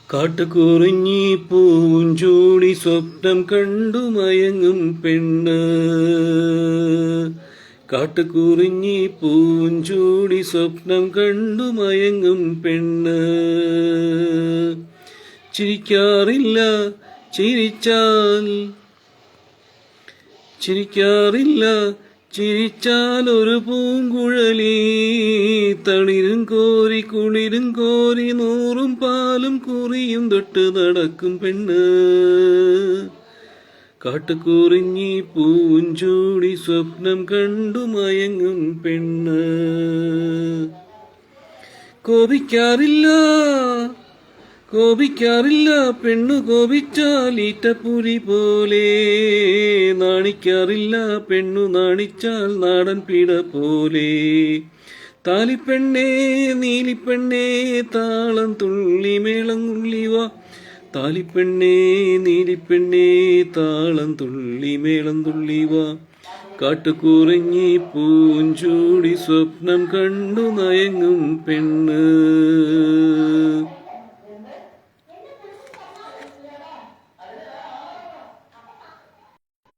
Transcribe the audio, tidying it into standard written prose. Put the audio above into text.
കാട്ടുകുറിഞ്ഞി പൂവും ചൂടി സ്വപ്നം കണ്ടു മയങ്ങും പെണ്ണ്. കാട്ടുകുറിഞ്ഞി പൂവും ചൂടി സ്വപ്നം കണ്ടു മയങ്ങും പെണ്ണ്. ചിരിക്കാറില്ല ചിരിച്ചാൽ, ചിരിക്കാറില്ല ചിരിച്ചാൽ ഒരു പൂങ്കുഴലി. തളിരും കോരി കുളിരും കോരി നൂറും പാലും കുറിയും തൊട്ട് നടക്കും പെണ്ണ്. കാട്ടുകുറിഞ്ഞി പൂവും ചൂടി സ്വപ്നം കണ്ടു മയങ്ങും പെണ്ണ്. കോപിക്കാറില്ല കോപിക്കാറില്ല പെണ്ണു കോപിച്ചാൽ ഈറ്റപ്പുരി പോലെ. നാണിക്കാറില്ല പെണ്ണു നാണിച്ചാൽ നാടൻ പിട പോലെ. താലിപ്പെണ്ണേ നീലിപ്പെണ്ണേ താളം തുള്ളി മേളം തുള്ളിവാ. താലിപ്പെണ്ണേ നീലിപ്പെണ്ണേ താളം തുള്ളി മേളം തുള്ളിവാ. കാട്ടുകുറിഞ്ഞി പൂഞ്ചൂടി സ്വപ്നം കണ്ടു നയങ്ങും പെണ്ണ്.